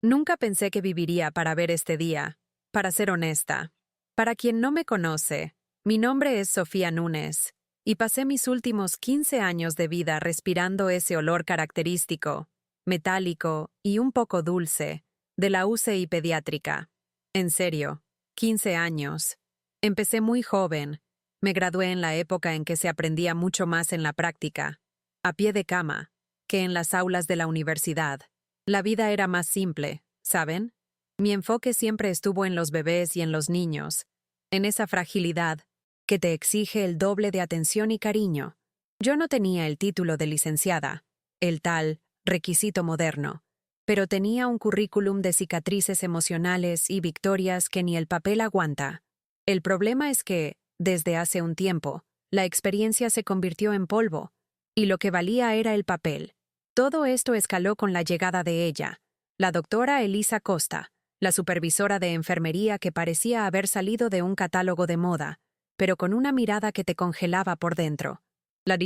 Nunca pensé que viviría para ver este día, para ser honesta. Para quien no me conoce, mi nombre es Sofía Núñez, y pasé mis últimos 15 años de vida respirando ese olor característico, metálico y un poco dulce, de la UCI pediátrica. En serio, 15 años. Empecé muy joven. Me gradué en la época en que se aprendía mucho más en la práctica, a pie de cama, que en las aulas de la universidad. La vida era más simple, ¿saben? Mi enfoque siempre estuvo en los bebés y en los niños, en esa fragilidad que te exige el doble de atención y cariño. Yo no tenía el título de licenciada, el tal requisito moderno, pero tenía un currículum de cicatrices emocionales y victorias que ni el papel aguanta. El problema es que, desde hace un tiempo, la experiencia se convirtió en polvo, y lo que valía era el papel. Todo esto escaló con la llegada de ella, la doctora Elisa Costa, la supervisora de enfermería que parecía haber salido de un catálogo de moda, pero con una mirada que te congelaba por dentro. La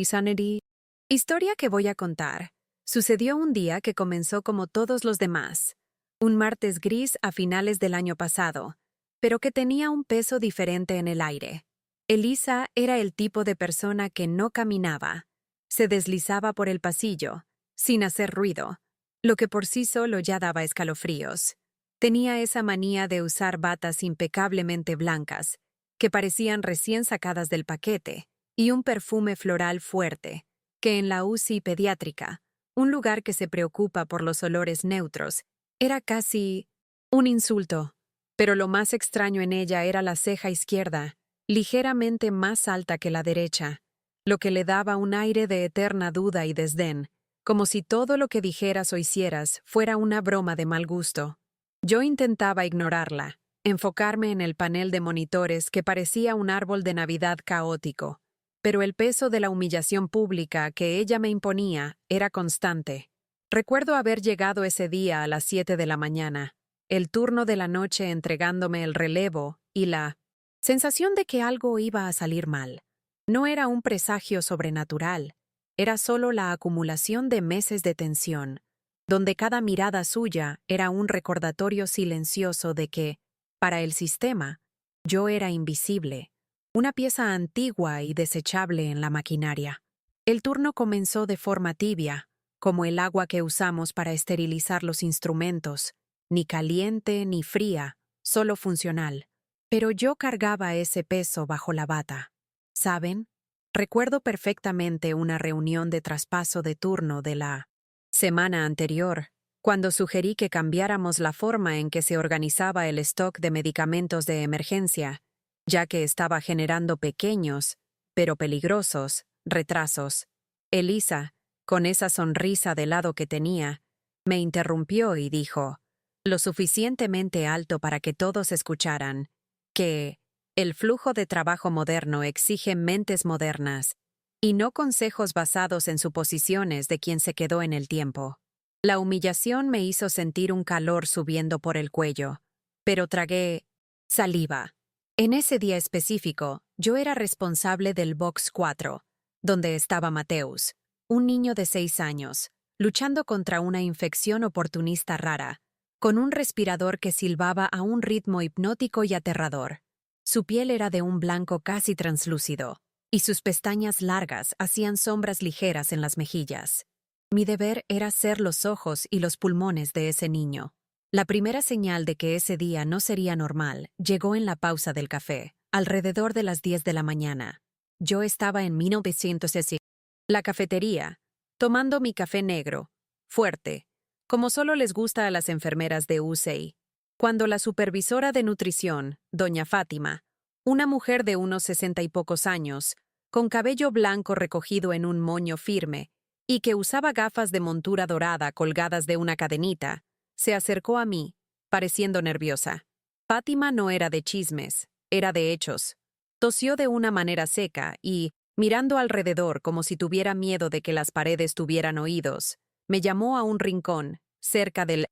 historia que voy a contar sucedió un día que comenzó como todos los demás, un martes gris a finales del año pasado, pero que tenía un peso diferente en el aire. Elisa era el tipo de persona que no caminaba, se deslizaba por el pasillo, sin hacer ruido, lo que por sí solo ya daba escalofríos. Tenía esa manía de usar batas impecablemente blancas, que parecían recién sacadas del paquete, y un perfume floral fuerte, que en la UCI pediátrica, un lugar que se preocupa por los olores neutros, era casi un insulto. Pero lo más extraño en ella era la ceja izquierda, ligeramente más alta que la derecha, lo que le daba un aire de eterna duda y desdén, como si todo lo que dijeras o hicieras fuera una broma de mal gusto. Yo intentaba ignorarla, enfocarme en el panel de monitores que parecía un árbol de Navidad caótico, pero el peso de la humillación pública que ella me imponía era constante. Recuerdo haber llegado ese día a las 7 de la mañana, el turno de la noche entregándome el relevo y la sensación de que algo iba a salir mal. No era un presagio sobrenatural, era solo la acumulación de meses de tensión, donde cada mirada suya era un recordatorio silencioso de que, para el sistema, yo era invisible, una pieza antigua y desechable en la maquinaria. El turno comenzó de forma tibia, como el agua que usamos para esterilizar los instrumentos, ni caliente ni fría, solo funcional. Pero yo cargaba ese peso bajo la bata. ¿Saben? Recuerdo perfectamente una reunión de traspaso de turno de la semana anterior, cuando sugerí que cambiáramos la forma en que se organizaba el stock de medicamentos de emergencia, ya que estaba generando pequeños, pero peligrosos, retrasos. Elisa, con esa sonrisa de lado que tenía, me interrumpió y dijo, lo suficientemente alto para que todos escucharan, que el flujo de trabajo moderno exige mentes modernas, y no consejos basados en suposiciones de quien se quedó en el tiempo. La humillación me hizo sentir un calor subiendo por el cuello, pero tragué saliva. En ese día específico, yo era responsable del Box 4, donde estaba Mateus, un niño de 6 años, luchando contra una infección oportunista rara, con un respirador que silbaba a un ritmo hipnótico y aterrador. Su piel era de un blanco casi translúcido, y sus pestañas largas hacían sombras ligeras en las mejillas. Mi deber era ser los ojos y los pulmones de ese niño. La primera señal de que ese día no sería normal llegó en la pausa del café, alrededor de las 10 de la mañana. Yo estaba en 1960, la cafetería, tomando mi café negro, fuerte, como solo les gusta a las enfermeras de UCI, cuando la supervisora de nutrición, doña Fátima, una mujer de unos 60 y pocos años, con cabello blanco recogido en un moño firme y que usaba gafas de montura dorada colgadas de una cadenita, se acercó a mí, pareciendo nerviosa. Fátima no era de chismes, era de hechos. Tosió de una manera seca y, mirando alrededor como si tuviera miedo de que las paredes tuvieran oídos, me llamó a un rincón, cerca del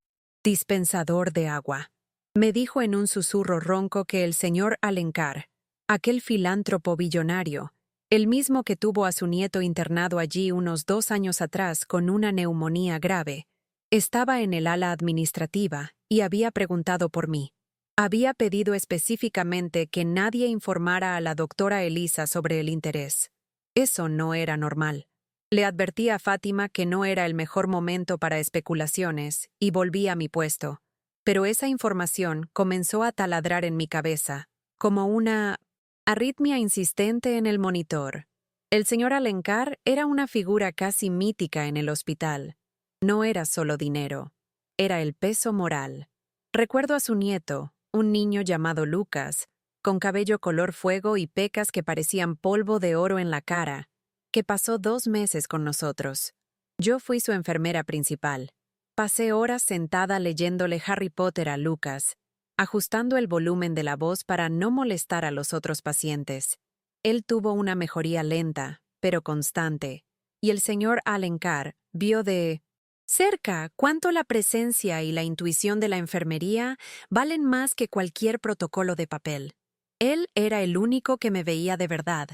dispensador de agua. Me dijo en un susurro ronco que el señor Alencar, aquel filántropo billonario, el mismo que tuvo a su nieto internado allí unos 2 años atrás con una neumonía grave, Estaba en el ala administrativa y había preguntado por mí. Había pedido específicamente que nadie informara a la doctora Elisa sobre el interés. Eso no era normal. Le advertí a Fátima que no era el mejor momento para especulaciones y volví a mi puesto. Pero esa información comenzó a taladrar en mi cabeza, como una arritmia insistente en el monitor. El señor Alencar era una figura casi mítica en el hospital. No era solo dinero, era el peso moral. Recuerdo a su nieto, un niño llamado Lucas, con cabello color fuego y pecas que parecían polvo de oro en la cara, que pasó 2 meses con nosotros. Yo fui su enfermera principal. Pasé horas sentada leyéndole Harry Potter a Lucas, ajustando el volumen de la voz para no molestar a los otros pacientes. Él tuvo una mejoría lenta, pero constante, y el señor Alencar vio de cerca cuánto la presencia y la intuición de la enfermería valen más que cualquier protocolo de papel. Él era el único que me veía de verdad,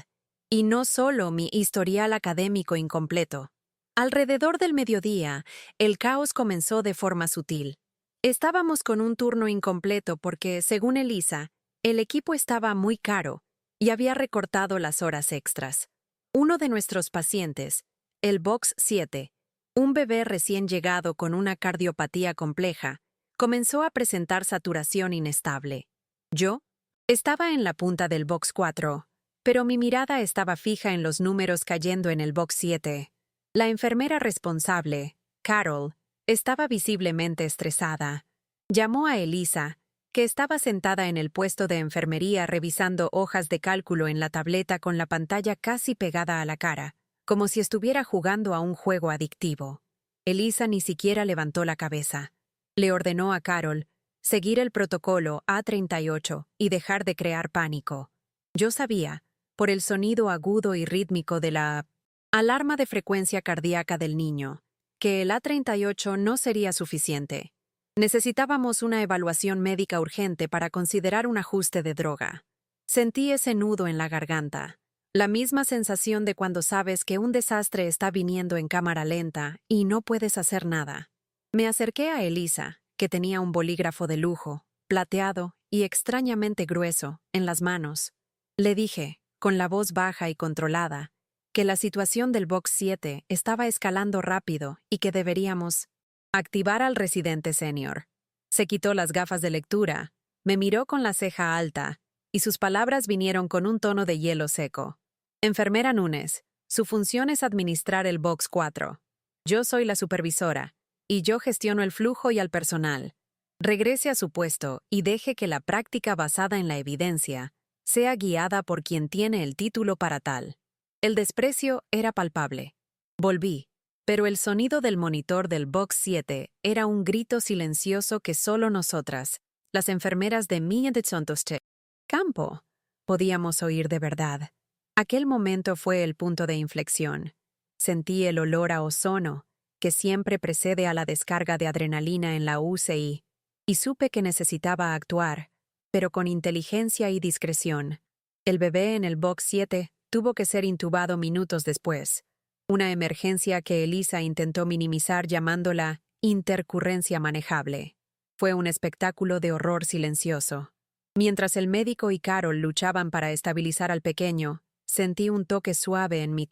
y no solo mi historial académico incompleto. Alrededor del mediodía, el caos comenzó de forma sutil. Estábamos con un turno incompleto porque, según Elisa, el equipo estaba muy caro y había recortado las horas extras. Uno de nuestros pacientes, el Box 7, un bebé recién llegado con una cardiopatía compleja, comenzó a presentar saturación inestable. Yo estaba en la punta del Box 4, pero mi mirada estaba fija en los números cayendo en el Box 7. La enfermera responsable, Carol, estaba visiblemente estresada. Llamó a Elisa, que estaba sentada en el puesto de enfermería revisando hojas de cálculo en la tableta con la pantalla casi pegada a la cara, como si estuviera jugando a un juego adictivo. Elisa ni siquiera levantó la cabeza. Le ordenó a Carol seguir el protocolo A38 y dejar de crear pánico. Yo sabía, por el sonido agudo y rítmico de la alarma de frecuencia cardíaca del niño, que el A38 no sería suficiente. Necesitábamos una evaluación médica urgente para considerar un ajuste de droga. Sentí ese nudo en la garganta. La misma sensación de cuando sabes que un desastre está viniendo en cámara lenta y no puedes hacer nada. Me acerqué a Elisa, que tenía un bolígrafo de lujo, plateado y extrañamente grueso, en las manos. Le dije, con la voz baja y controlada, que la situación del Box 7 estaba escalando rápido y que deberíamos activar al residente senior. Se quitó las gafas de lectura, me miró con la ceja alta, y sus palabras vinieron con un tono de hielo seco. Enfermera Núñez, su función es administrar el Box 4. Yo soy la supervisora, y yo gestiono el flujo y al personal. Regrese a su puesto y deje que la práctica basada en la evidencia sea guiada por quien tiene el título para tal. El desprecio era palpable. Volví, pero el sonido del monitor del Box 7 era un grito silencioso que solo nosotras, las enfermeras de Minha de Sontoste Campo, podíamos oír de verdad. Aquel momento fue el punto de inflexión. Sentí el olor a ozono, que siempre precede a la descarga de adrenalina en la UCI, y supe que necesitaba actuar, pero con inteligencia y discreción. El bebé en el Box 7 tuvo que ser intubado minutos después, una emergencia que Elisa intentó minimizar llamándola intercurrencia manejable. Fue un espectáculo de horror silencioso. Mientras el médico y Carol luchaban para estabilizar al pequeño, sentí un toque suave en mi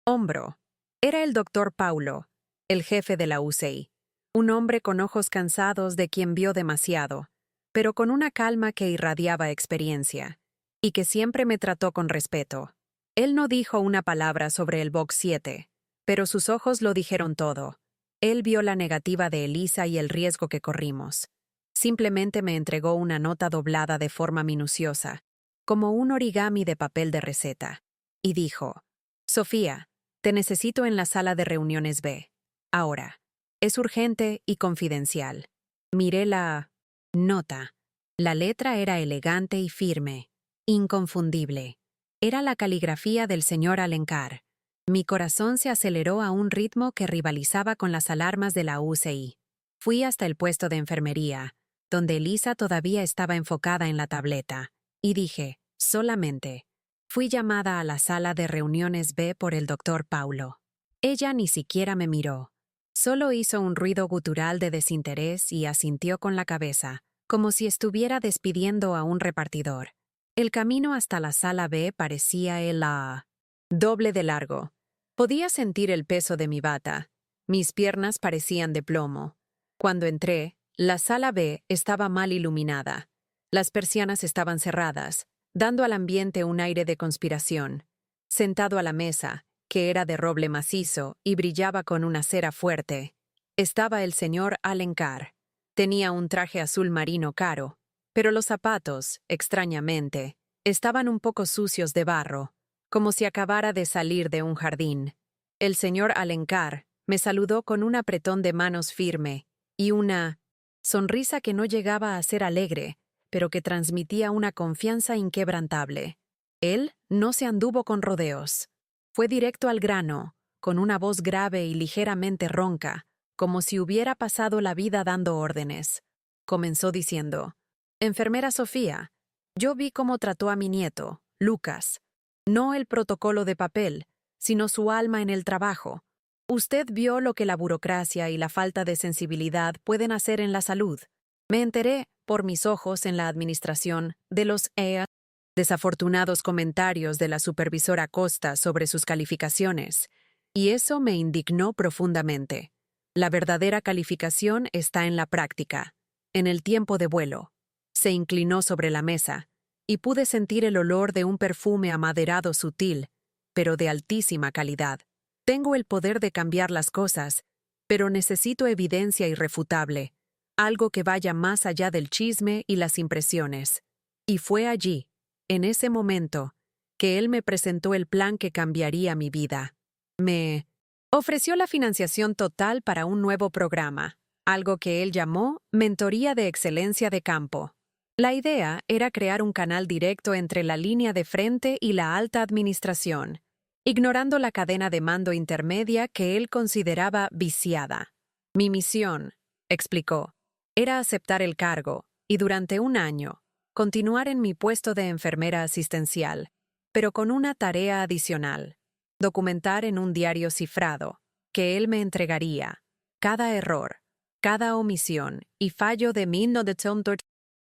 hombro. Era el doctor Paulo, el jefe de la UCI, un hombre con ojos cansados de quien vio demasiado, pero con una calma que irradiaba experiencia, y que siempre me trató con respeto. Él no dijo una palabra sobre el Box 7, pero sus ojos lo dijeron todo. Él vio la negativa de Elisa y el riesgo que corrimos. Simplemente me entregó una nota doblada de forma minuciosa, como un origami de papel de receta, y dijo: Sofía, te necesito en la sala de reuniones B. Ahora. Es urgente y confidencial. Miré la nota. La letra era elegante y firme, inconfundible. Era la caligrafía del señor Alencar. Mi corazón se aceleró a un ritmo que rivalizaba con las alarmas de la UCI. Fui hasta el puesto de enfermería, donde Elisa todavía estaba enfocada en la tableta, y dije, solamente. Fui llamada a la sala de reuniones B por el doctor Paulo. Ella ni siquiera me miró. Solo hizo un ruido gutural de desinterés y asintió con la cabeza, como si estuviera despidiendo a un repartidor. El camino hasta la sala B parecía el doble de largo. Podía sentir el peso de mi bata. Mis piernas parecían de plomo. Cuando entré, la sala B estaba mal iluminada. Las persianas estaban cerradas, dando al ambiente un aire de conspiración. Sentado a la mesa, que era de roble macizo y brillaba con una cera fuerte, estaba el señor Alencar. Tenía un traje azul marino caro, pero los zapatos, extrañamente, estaban un poco sucios de barro, como si acabara de salir de un jardín. El señor Alencar me saludó con un apretón de manos firme y una sonrisa que no llegaba a ser alegre, pero que transmitía una confianza inquebrantable. Él no se anduvo con rodeos. Fue directo al grano, con una voz grave y ligeramente ronca, como si hubiera pasado la vida dando órdenes. Comenzó diciendo: «Enfermera Sofía, yo vi cómo trató a mi nieto, Lucas. No el protocolo de papel, sino su alma en el trabajo. Usted vio lo que la burocracia y la falta de sensibilidad pueden hacer en la salud. Me enteré, por mis ojos en la administración, de los desafortunados comentarios de la supervisora Costa sobre sus calificaciones, y eso me indignó profundamente. La verdadera calificación está en la práctica, en el tiempo de vuelo». Se inclinó sobre la mesa, y pude sentir el olor de un perfume amaderado sutil, pero de altísima calidad. Tengo el poder de cambiar las cosas, pero necesito evidencia irrefutable, algo que vaya más allá del chisme y las impresiones. Y fue allí, en ese momento, que él me presentó el plan que cambiaría mi vida. Me ofreció la financiación total para un nuevo programa, algo que él llamó Mentoría de Excelencia de Campo. La idea era crear un canal directo entre la línea de frente y la alta administración, ignorando la cadena de mando intermedia que él consideraba viciada. Mi misión, explicó, era aceptar el cargo y durante un año continuar en mi puesto de enfermera asistencial, pero con una tarea adicional: documentar en un diario cifrado, que él me entregaría, cada error, cada omisión y fallo de mi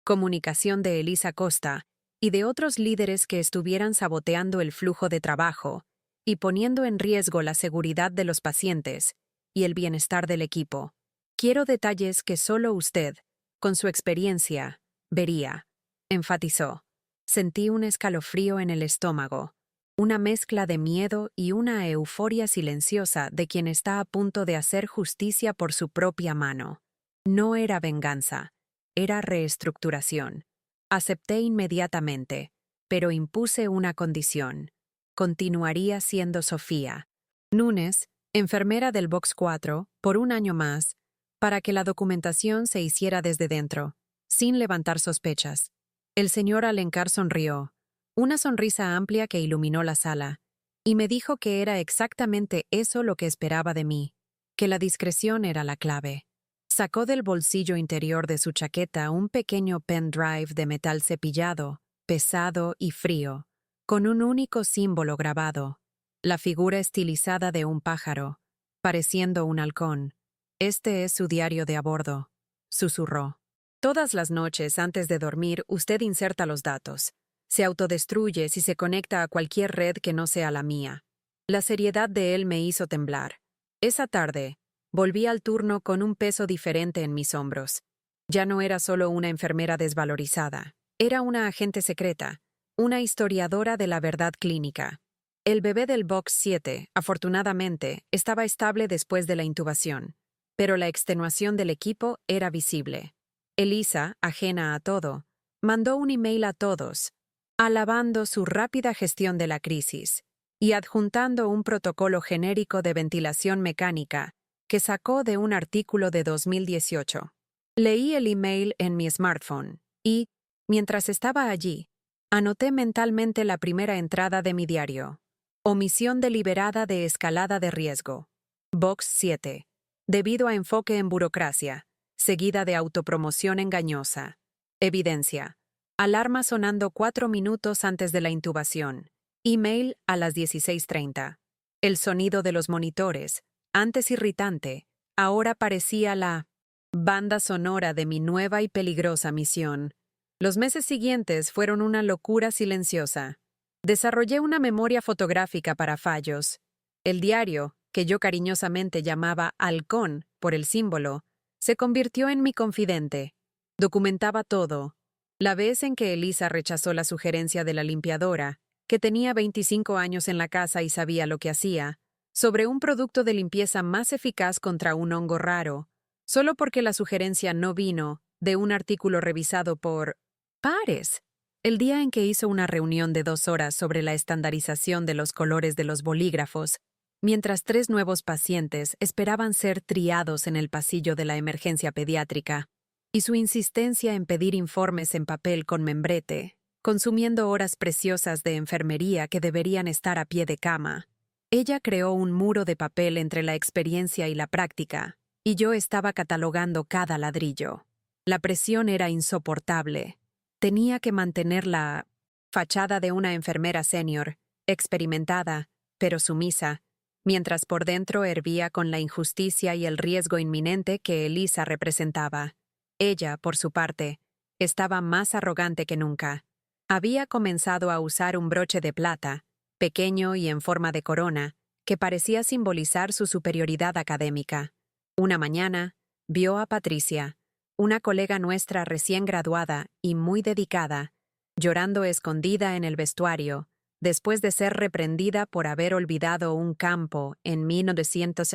comunicación de Elisa Costa y de otros líderes que estuvieran saboteando el flujo de trabajo y poniendo en riesgo la seguridad de los pacientes y el bienestar del equipo. Quiero detalles que solo usted, con su experiencia, vería, enfatizó. Sentí un escalofrío en el estómago, una mezcla de miedo y una euforia silenciosa de quien está a punto de hacer justicia por su propia mano. No era venganza, era reestructuración. Acepté inmediatamente, pero impuse una condición. Continuaría siendo Sofía Núñez, enfermera del Box 4, por un año más, para que la documentación se hiciera desde dentro, sin levantar sospechas. El señor Alencar sonrió, una sonrisa amplia que iluminó la sala, y me dijo que era exactamente eso lo que esperaba de mí, que la discreción era la clave. Sacó del bolsillo interior de su chaqueta un pequeño pendrive de metal cepillado, pesado y frío, con un único símbolo grabado, la figura estilizada de un pájaro, pareciendo un halcón. «Este es su diario de a bordo», susurró. «Todas las noches antes de dormir usted inserta los datos. Se autodestruye si se conecta a cualquier red que no sea la mía». La seriedad de él me hizo temblar. Esa tarde, volví al turno con un peso diferente en mis hombros. Ya no era solo una enfermera desvalorizada, era una agente secreta, una historiadora de la verdad clínica. El bebé del Box 7, afortunadamente, estaba estable después de la intubación, pero la extenuación del equipo era visible. Elisa, ajena a todo, mandó un email a todos, alabando su rápida gestión de la crisis y adjuntando un protocolo genérico de ventilación mecánica que sacó de un artículo de 2018. Leí el email en mi smartphone y, mientras estaba allí, anoté mentalmente la primera entrada de mi diario. Omisión deliberada de escalada de riesgo. Box 7. Debido a enfoque en burocracia, seguida de autopromoción engañosa. Evidencia. Alarma sonando 4 minutos antes de la intubación. Email a las 16:30. El sonido de los monitores, antes irritante, Ahora parecía la banda sonora de mi nueva y peligrosa misión. Los meses siguientes fueron una locura silenciosa. Desarrollé una memoria fotográfica para fallos. El diario, que yo cariñosamente llamaba Halcón por el símbolo, se convirtió en mi confidente. Documentaba todo. La vez en que Elisa rechazó la sugerencia de la limpiadora, que tenía 25 años en la casa y sabía lo que hacía, sobre un producto de limpieza más eficaz contra un hongo raro, solo porque la sugerencia no vino de un artículo revisado por pares. El día en que hizo una reunión de 2 horas sobre la estandarización de los colores de los bolígrafos, mientras 3 nuevos pacientes esperaban ser triados en el pasillo de la emergencia pediátrica, y su insistencia en pedir informes en papel con membrete, consumiendo horas preciosas de enfermería que deberían estar a pie de cama. Ella creó un muro de papel entre la experiencia y la práctica, y yo estaba catalogando cada ladrillo. La presión era insoportable. Tenía que mantener la fachada de una enfermera senior, experimentada, pero sumisa, mientras por dentro hervía con la injusticia y el riesgo inminente que Elisa representaba. Ella, por su parte, estaba más arrogante que nunca. Había comenzado a usar un broche de plata, pequeño y en forma de corona, que parecía simbolizar su superioridad académica. Una mañana, vio a Patricia, una colega nuestra recién graduada y muy dedicada, llorando escondida en el vestuario, después de ser reprendida por haber olvidado un campo en 1900.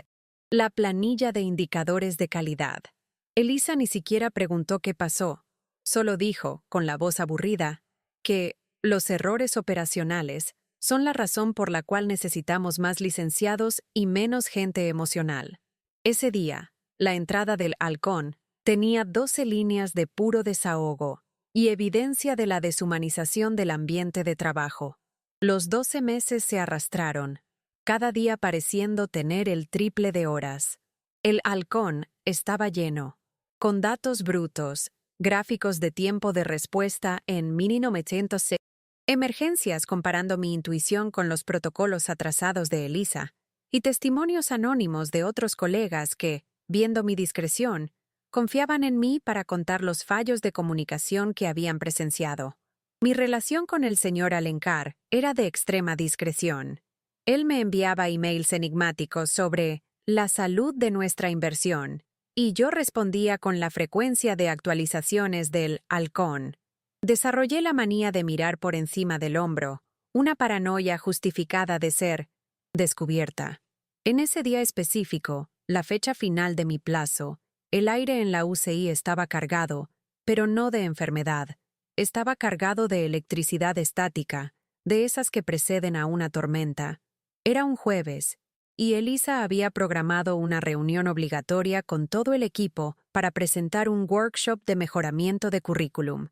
La planilla de indicadores de calidad. Elisa ni siquiera preguntó qué pasó, solo dijo, con la voz aburrida, que los errores operacionales son la razón por la cual necesitamos más licenciados y menos gente emocional. Ese día, la entrada del Halcón tenía 12 líneas de puro desahogo y evidencia de la deshumanización del ambiente de trabajo. Los 12 meses se arrastraron, cada día pareciendo tener el triple de horas. El Halcón estaba lleno, con datos brutos, gráficos de tiempo de respuesta en 1906, emergencias comparando mi intuición con los protocolos atrasados de Elisa, y testimonios anónimos de otros colegas que, viendo mi discreción, confiaban en mí para contar los fallos de comunicación que habían presenciado. Mi relación con el señor Alencar era de extrema discreción. Él me enviaba emails enigmáticos sobre la salud de nuestra inversión, y yo respondía con la frecuencia de actualizaciones del Halcón. Desarrollé la manía de mirar por encima del hombro, una paranoia justificada de ser descubierta. En ese día específico, la fecha final de mi plazo, el aire en la UCI estaba cargado, pero no de enfermedad. Estaba cargado de electricidad estática, de esas que preceden a una tormenta. Era un jueves, y Elisa había programado una reunión obligatoria con todo el equipo para presentar un workshop de mejoramiento de currículum,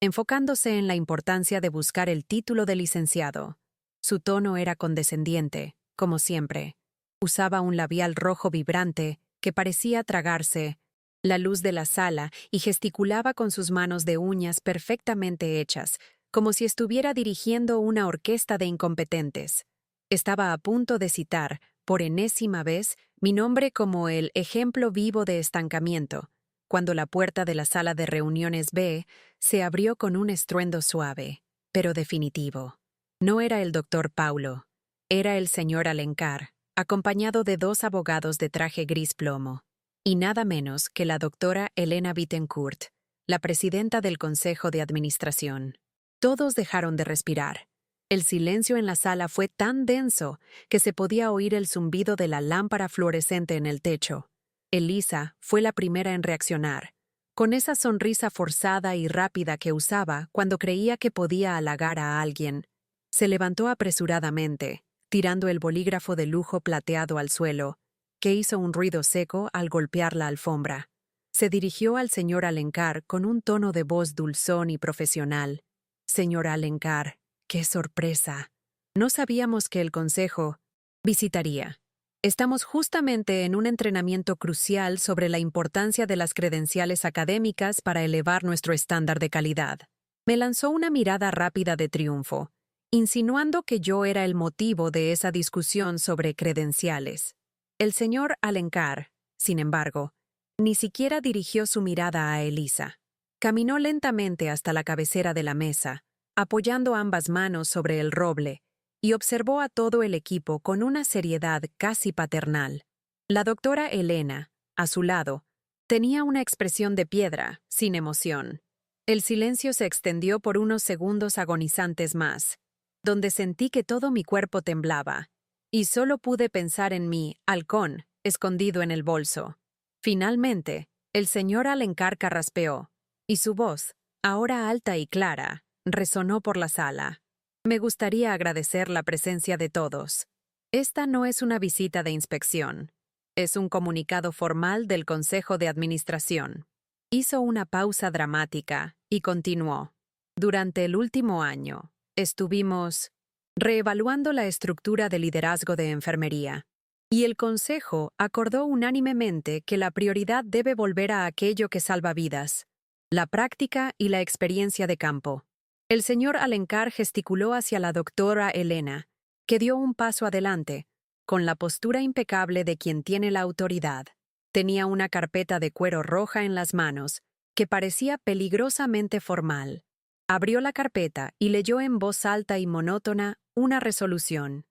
enfocándose en la importancia de buscar el título de licenciado. Su tono era condescendiente, como siempre. Usaba un labial rojo vibrante que parecía tragarse la luz de la sala y gesticulaba con sus manos de uñas perfectamente hechas, como si estuviera dirigiendo una orquesta de incompetentes. Estaba a punto de citar, por enésima vez, mi nombre como el ejemplo vivo de estancamiento, cuando la puerta de la sala de reuniones B se abrió con un estruendo suave, pero definitivo. No era el doctor Paulo, era el señor Alencar, acompañado de 2 abogados de traje gris plomo, y nada menos que la doctora Elena Bittencourt, la presidenta del Consejo de Administración. Todos dejaron de respirar. El silencio en la sala fue tan denso que se podía oír el zumbido de la lámpara fluorescente en el techo. Elisa fue la primera en reaccionar, con esa sonrisa forzada y rápida que usaba cuando creía que podía halagar a alguien. Se levantó apresuradamente, tirando el bolígrafo de lujo plateado al suelo, que hizo un ruido seco al golpear la alfombra. Se dirigió al señor Alencar con un tono de voz dulzón y profesional. Señor Alencar, ¡qué sorpresa! No sabíamos que el consejo visitaría. Estamos justamente en un entrenamiento crucial sobre la importancia de las credenciales académicas para elevar nuestro estándar de calidad. Me lanzó una mirada rápida de triunfo, insinuando que yo era el motivo de esa discusión sobre credenciales. El señor Alencar Sin embargo, ni siquiera dirigió su mirada a Elisa. Caminó lentamente hasta la cabecera de la mesa, apoyando ambas manos sobre el roble, y observó a todo el equipo con una seriedad casi paternal. La doctora Elena, a su lado, tenía una expresión de piedra, sin emoción. El silencio se extendió por unos segundos agonizantes más, donde sentí que todo mi cuerpo temblaba, y solo pude pensar en mi halcón, escondido en el bolso. Finalmente, el señor Alencar carraspeó, y su voz, ahora alta y clara, resonó por la sala. Me gustaría agradecer la presencia de todos. Esta no es una visita de inspección. Es un comunicado formal del Consejo de Administración. Hizo una pausa dramática y continuó. Durante el último año, estuvimos reevaluando la estructura de liderazgo de enfermería, y el Consejo acordó unánimemente que la prioridad debe volver a aquello que salva vidas, la práctica y la experiencia de campo. El señor Alencar gesticuló hacia la doctora Elena, que dio un paso adelante, con la postura impecable de quien tiene la autoridad. Tenía una carpeta de cuero roja en las manos, que parecía peligrosamente formal. Abrió la carpeta y leyó en voz alta y monótona una resolución.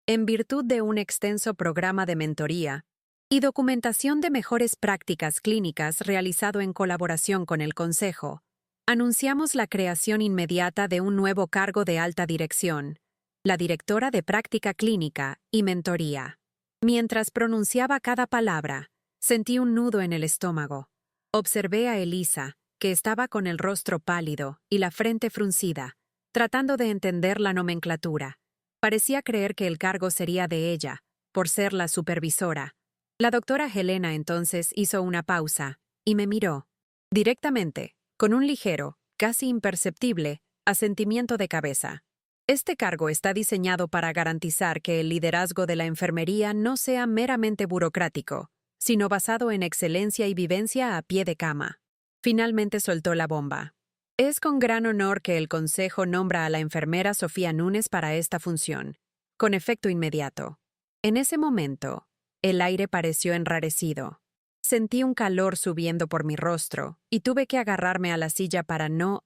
En virtud de un extenso programa de mentoría y documentación de mejores prácticas clínicas realizado en colaboración con el Consejo, anunciamos la creación inmediata de un nuevo cargo de alta dirección, la directora de práctica clínica y mentoría. Mientras pronunciaba cada palabra, sentí un nudo en el estómago. Observé a Elisa, que estaba con el rostro pálido y la frente fruncida, tratando de entender la nomenclatura. Parecía creer que el cargo sería de ella, por ser la supervisora. La doctora Helena entonces hizo una pausa y me miró, directamente, con un ligero, casi imperceptible, asentimiento de cabeza. Este cargo está diseñado para garantizar que el liderazgo de la enfermería no sea meramente burocrático, sino basado en excelencia y vivencia a pie de cama. Finalmente soltó la bomba. Es con gran honor que el Consejo nombra a la enfermera Sofía Núñez para esta función, con efecto inmediato. En ese momento, el aire pareció enrarecido. Sentí un calor subiendo por mi rostro y tuve que agarrarme a la silla para no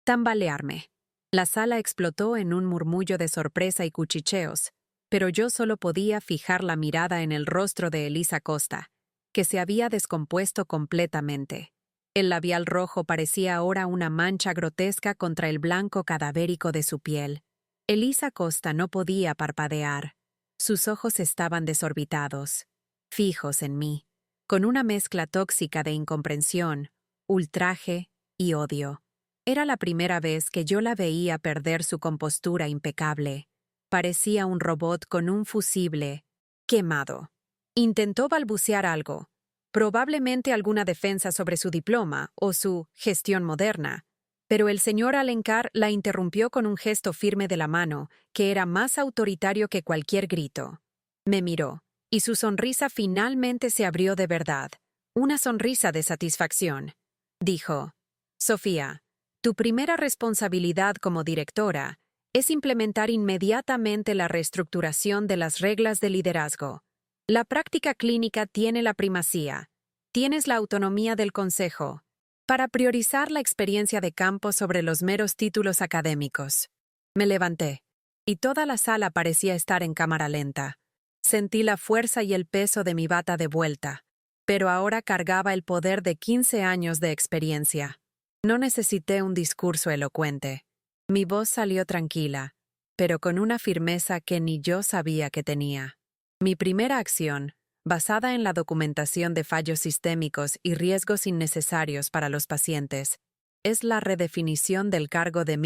tambalearme. La sala explotó en un murmullo de sorpresa y cuchicheos, pero yo solo podía fijar la mirada en el rostro de Elisa Costa, que se había descompuesto completamente. El labial rojo parecía ahora una mancha grotesca contra el blanco cadavérico de su piel. Elisa Costa no podía parpadear. Sus ojos estaban desorbitados, fijos en mí, con una mezcla tóxica de incomprensión, ultraje y odio. Era la primera vez que yo la veía perder su compostura impecable. Parecía un robot con un fusible quemado. Intentó balbucear algo, probablemente alguna defensa sobre su diploma o su gestión moderna, pero el señor Alencar la interrumpió con un gesto firme de la mano, que era más autoritario que cualquier grito. Me miró, y su sonrisa finalmente se abrió de verdad, una sonrisa de satisfacción. Dijo: Sofía, tu primera responsabilidad como directora es implementar inmediatamente la reestructuración de las reglas de liderazgo. La práctica clínica tiene la primacía. Tienes la autonomía del Consejo para priorizar la experiencia de campo sobre los meros títulos académicos. Me levanté, y toda la sala parecía estar en cámara lenta. Sentí la fuerza y el peso de mi bata de vuelta, pero ahora cargaba el poder de 15 años de experiencia. No necesité un discurso elocuente. Mi voz salió tranquila, pero con una firmeza que ni yo sabía que tenía. Mi primera acción, basada en la documentación de fallos sistémicos y riesgos innecesarios para los pacientes, es la redefinición del cargo de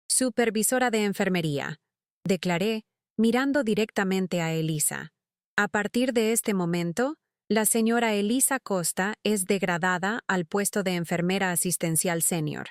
supervisora de enfermería, declaré, mirando directamente a Elisa. A partir de este momento, la señora Elisa Costa es degradada al puesto de enfermera asistencial senior.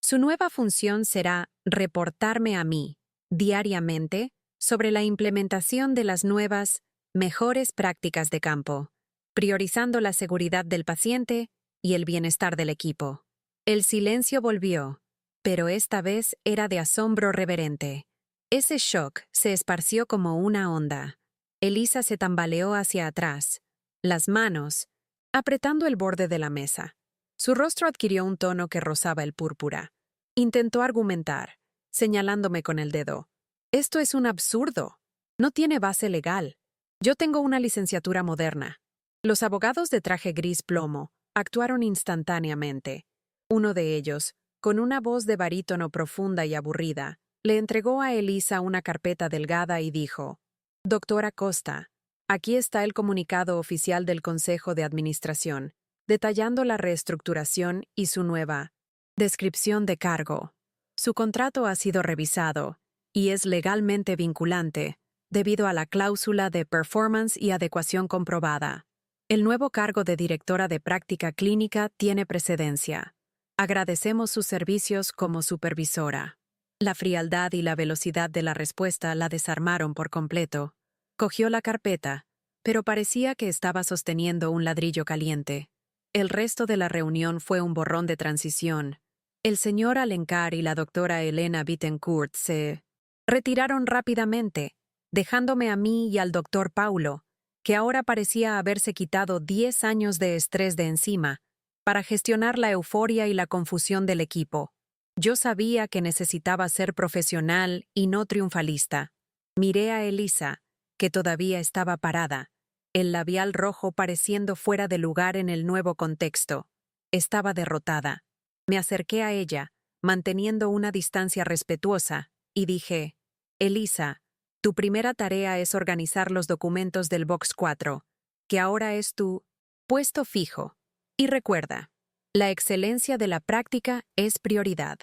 Su nueva función será reportarme a mí, diariamente, sobre la implementación de las nuevas, mejores prácticas de campo, priorizando la seguridad del paciente y el bienestar del equipo. El silencio volvió, pero esta vez era de asombro reverente. Ese shock se esparció como una onda. Elisa se tambaleó hacia atrás, las manos, apretando el borde de la mesa. Su rostro adquirió un tono que rozaba el púrpura. Intentó argumentar, señalándome con el dedo. Esto es un absurdo. No tiene base legal. Yo tengo una licenciatura moderna. Los abogados de traje gris plomo actuaron instantáneamente. Uno de ellos, con una voz de barítono profunda y aburrida, le entregó a Elisa una carpeta delgada y dijo: «Doctora Costa, aquí está el comunicado oficial del Consejo de Administración, detallando la reestructuración y su nueva descripción de cargo. Su contrato ha sido revisado y es legalmente vinculante debido a la cláusula de performance y adecuación comprobada. El nuevo cargo de directora de práctica clínica tiene precedencia. Agradecemos sus servicios como supervisora». La frialdad y la velocidad de la respuesta la desarmaron por completo. Cogió la carpeta, pero parecía que estaba sosteniendo un ladrillo caliente. El resto de la reunión fue un borrón de transición. El señor Alencar y la doctora Elena Bittencourt se retiraron rápidamente, dejándome a mí y al doctor Paulo, que ahora parecía haberse quitado 10 años de estrés de encima, para gestionar la euforia y la confusión del equipo. Yo sabía que necesitaba ser profesional y no triunfalista. Miré a Elisa, que todavía estaba parada, el labial rojo pareciendo fuera de lugar en el nuevo contexto. Estaba derrotada. Me acerqué a ella, manteniendo una distancia respetuosa, y dije: «Elisa, tu primera tarea es organizar los documentos del Box 4, que ahora es tu puesto fijo. Y recuerda, la excelencia de la práctica es prioridad».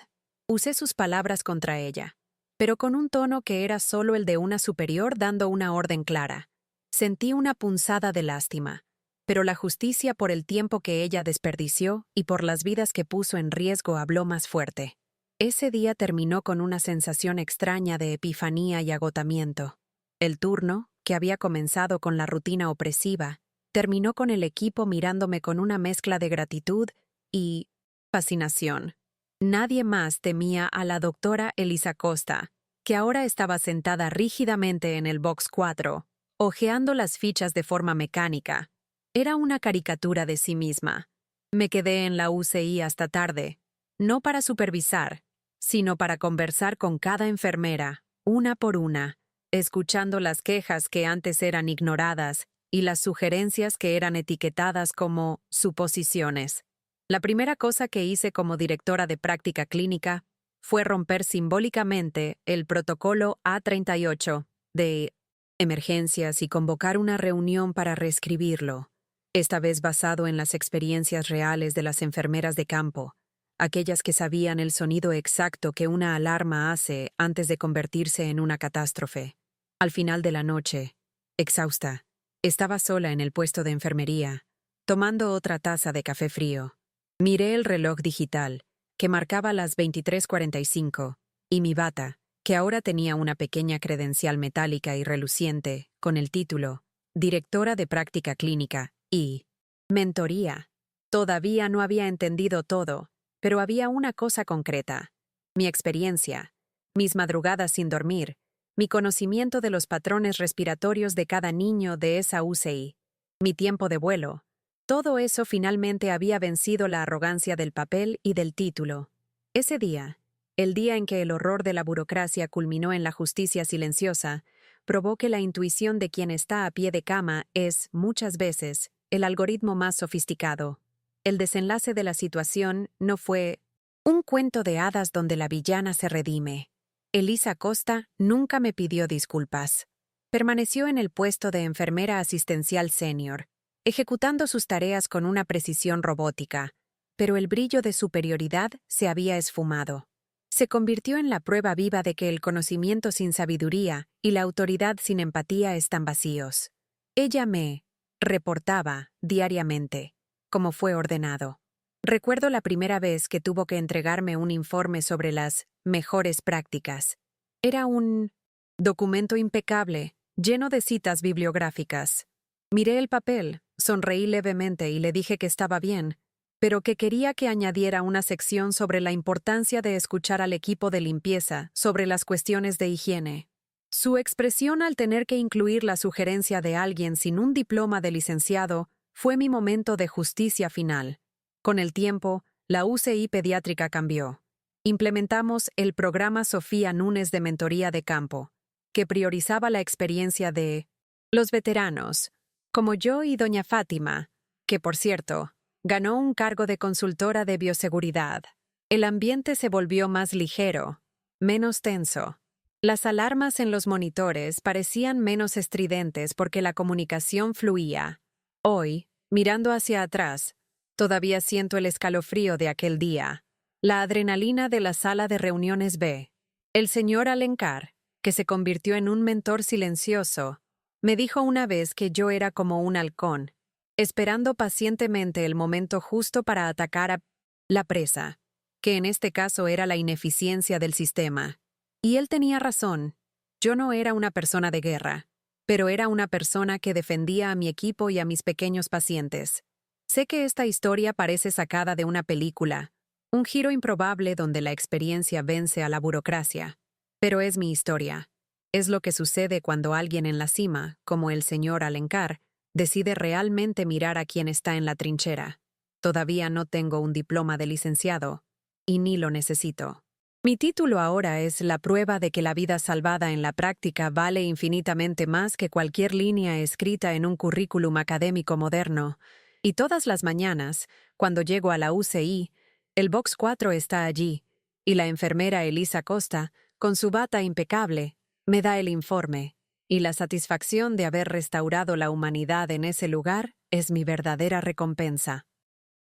Usé sus palabras contra ella, pero con un tono que era solo el de una superior dando una orden clara. Sentí una punzada de lástima, pero la justicia por el tiempo que ella desperdició y por las vidas que puso en riesgo habló más fuerte. Ese día terminó con una sensación extraña de epifanía y agotamiento. El turno, que había comenzado con la rutina opresiva, terminó con el equipo mirándome con una mezcla de gratitud y fascinación. Nadie más temía a la doctora Elisa Costa, que ahora estaba sentada rígidamente en el Box 4, hojeando las fichas de forma mecánica. Era una caricatura de sí misma. Me quedé en la UCI hasta tarde, no para supervisar, sino para conversar con cada enfermera, una por una, escuchando las quejas que antes eran ignoradas y las sugerencias que eran etiquetadas como suposiciones. La primera cosa que hice como directora de práctica clínica fue romper simbólicamente el protocolo A38 de emergencias y convocar una reunión para reescribirlo, esta vez basado en las experiencias reales de las enfermeras de campo, aquellas que sabían el sonido exacto que una alarma hace antes de convertirse en una catástrofe. Al final de la noche, exhausta, estaba sola en el puesto de enfermería, tomando otra taza de café frío. Miré el reloj digital, que marcaba las 23:45, y mi bata, que ahora tenía una pequeña credencial metálica y reluciente, con el título Directora de Práctica Clínica y Mentoría. Todavía no había entendido todo, pero había una cosa concreta: mi experiencia, mis madrugadas sin dormir, mi conocimiento de los patrones respiratorios de cada niño de esa UCI, mi tiempo de vuelo. Todo eso finalmente había vencido la arrogancia del papel y del título. Ese día, el día en que el horror de la burocracia culminó en la justicia silenciosa, probó que la intuición de quien está a pie de cama es, muchas veces, el algoritmo más sofisticado. El desenlace de la situación no fue un cuento de hadas donde la villana se redime. Elisa Costa nunca me pidió disculpas. Permaneció en el puesto de enfermera asistencial senior, ejecutando sus tareas con una precisión robótica, pero el brillo de superioridad se había esfumado. Se convirtió en la prueba viva de que el conocimiento sin sabiduría y la autoridad sin empatía están vacíos. Ella me reportaba diariamente, como fue ordenado. Recuerdo la primera vez que tuvo que entregarme un informe sobre las mejores prácticas. Era un documento impecable, lleno de citas bibliográficas. Miré el papel, sonreí levemente y le dije que estaba bien, pero que quería que añadiera una sección sobre la importancia de escuchar al equipo de limpieza sobre las cuestiones de higiene. Su expresión al tener que incluir la sugerencia de alguien sin un diploma de licenciado fue mi momento de justicia final. Con el tiempo, la UCI pediátrica cambió. Implementamos el programa Sofía Núñez de Mentoría de Campo, que priorizaba la experiencia de los veteranos, como yo y doña Fátima, que, por cierto, ganó un cargo de consultora de bioseguridad. El ambiente se volvió más ligero, menos tenso. Las alarmas en los monitores parecían menos estridentes porque la comunicación fluía. Hoy, mirando hacia atrás, todavía siento el escalofrío de aquel día. La adrenalina de la sala de reuniones B. El señor Alencar, que se convirtió en un mentor silencioso, me dijo una vez que yo era como un halcón, esperando pacientemente el momento justo para atacar a la presa, que en este caso era la ineficiencia del sistema. Y él tenía razón. Yo no era una persona de guerra, pero era una persona que defendía a mi equipo y a mis pequeños pacientes. Sé que esta historia parece sacada de una película, un giro improbable donde la experiencia vence a la burocracia. Pero es mi historia. Es lo que sucede cuando alguien en la cima, como el señor Alencar, decide realmente mirar a quien está en la trinchera. Todavía no tengo un diploma de licenciado, y ni lo necesito. Mi título ahora es la prueba de que la vida salvada en la práctica vale infinitamente más que cualquier línea escrita en un currículum académico moderno. Y todas las mañanas, cuando llego a la UCI, el Box 4 está allí, y la enfermera Elisa Costa, con su bata impecable, me da el informe, y la satisfacción de haber restaurado la humanidad en ese lugar es mi verdadera recompensa.